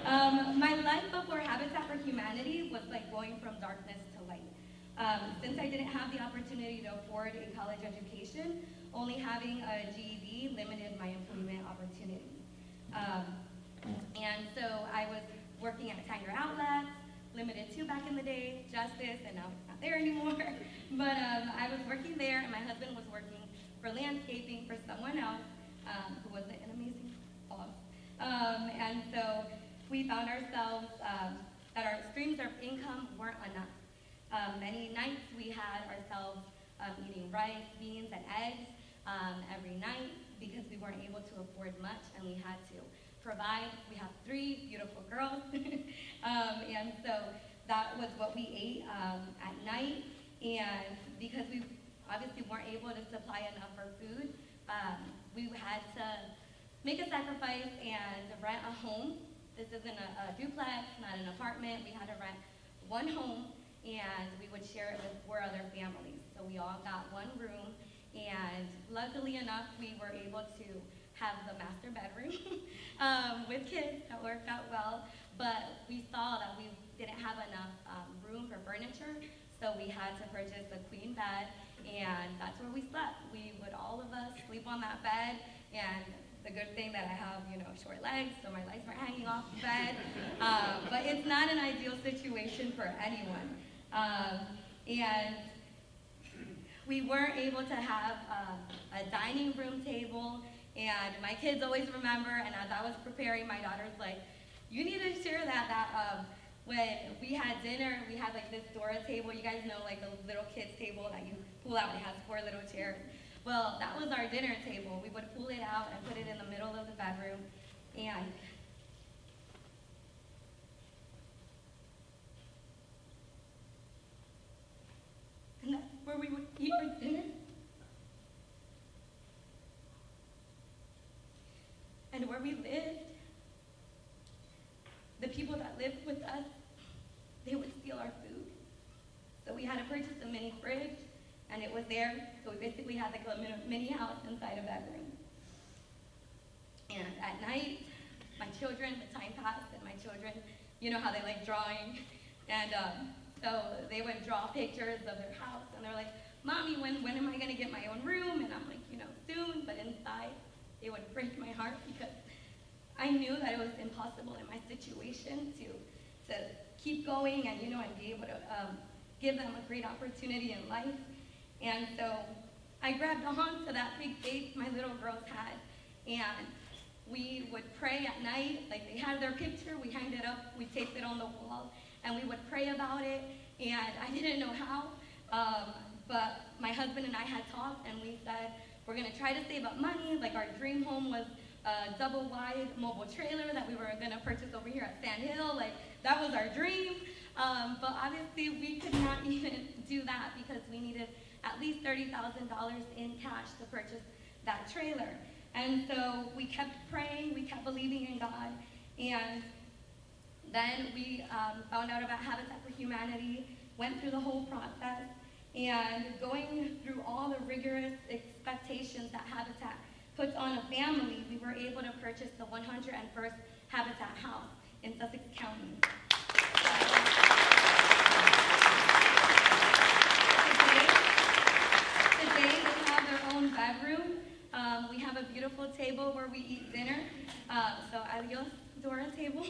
My life before Habitat for Humanity was like going from darkness to light. Since I didn't have the opportunity to afford a college education, only having a GED limited my employment opportunities. And so I was working at Tanger Outlets, Limited 2 back in the day, Justice, and now it's not there anymore. But I was working there, and my husband was working for landscaping for someone else who was an amazing boss. And so we found ourselves that our streams of income weren't enough. Many nights we had ourselves eating rice, beans, and eggs every night because we weren't able to afford much and we had to provide. We have 3 beautiful girls, and so that was what we ate at night. And because we obviously weren't able to supply enough for food, we had to make a sacrifice and rent a home. This isn't a duplex, not an apartment. We had to rent one home, and we would share it with 4 other families. So we all got one room, and luckily enough, we were able to have the master bedroom with kids. That worked out well, but we saw that we didn't have enough room for furniture, so we had to purchase a queen bed, and that's where we slept. We would, all of us, sleep on that bed, and the good thing that I have, short legs, so my legs weren't hanging off the bed, but it's not an ideal situation for anyone. And we weren't able to have a dining room table, and my kids always remember, and as I was preparing, my daughter's like, you need to share that when we had dinner, we had like this Dora table. You guys know like the little kids table that you pull out, it has 4 little chairs. Well, that was our dinner table. We would pull it out and put it in the middle of the bedroom, and that's where we would eat our dinner. And where we lived, the people that lived with us, they would steal our food. So we had to purchase a mini fridge, and it was there. So we basically had like a mini house inside a bedroom. And at night, my children, the time passed, and my children, you know how they like drawing. And so they would draw pictures of their house, and they're like, Mommy, when am I gonna get my own room? And I'm like, soon, but inside, it would break my heart because I knew that it was impossible in my situation to keep going and, and be able to give them a great opportunity in life. And so I grabbed on to that big faith my little girls had, and we would pray at night. Like, they had their picture, we hanged it up, we taped it on the wall, and we would pray about it, and I didn't know how, but my husband and I had talked, and we said, we're gonna try to save up money. Like, our dream home was a double-wide mobile trailer that we were gonna purchase over here at Sand Hill. Like, that was our dream, but obviously we could not even do that because we needed at least $30,000 in cash to purchase that trailer. And so we kept praying, we kept believing in God, and then we found out about Habitat for Humanity, went through the whole process, and going through all the rigorous expectations that Habitat puts on a family, we were able to purchase the 101st Habitat house in Sussex County. Today they have their own bedroom. We have a beautiful table where we eat dinner. So adios, Dora table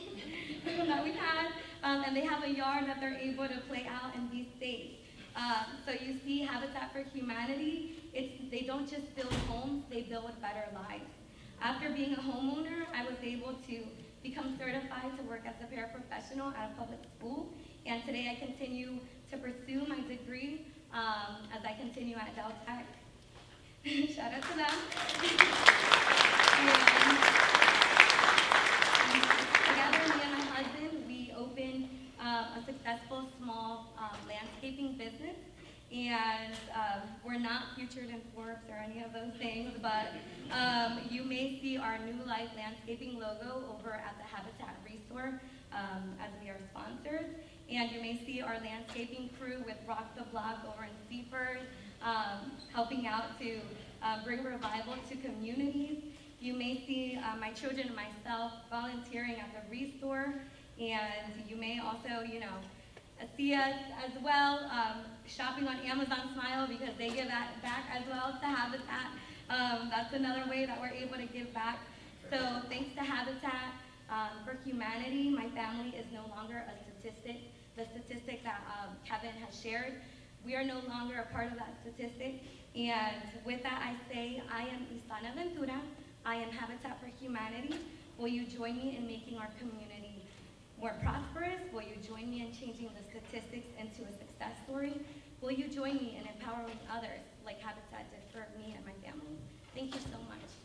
that we had. And they have a yard that they're able to play out and be safe. So you see, Habitat for Humanity, they don't just build homes, they build better lives. After being a homeowner, I was able to become certified to work as a paraprofessional at a public school, and today I continue to pursue my degree as I continue at Del Tech. Shout out to them. Together, me and my husband, we opened a successful small landscaping business, and we're not featured in Forbes or any of those things, but you may see our New Life landscaping logo over at the Habitat Restore as we are sponsors, and you may see our landscaping crew with Rock the Block over in Seaford helping out to bring revival to communities. You may see my children and myself volunteering at the Restore, and you may also, see us as well shopping on Amazon Smile because they give that back as well to Habitat. That's another way that we're able to give back. So thanks to Habitat for Humanity, my family is no longer a statistic. The statistic that Kevin has shared, we are no longer a part of that statistic. And with that, I say, I am Isana Ventura. I am Habitat for Humanity. Will you join me in making our community more prosperous? Will you join me in changing the statistics into a success story? Will you join me in empowering others like Habitat did for me and my family? Thank you so much.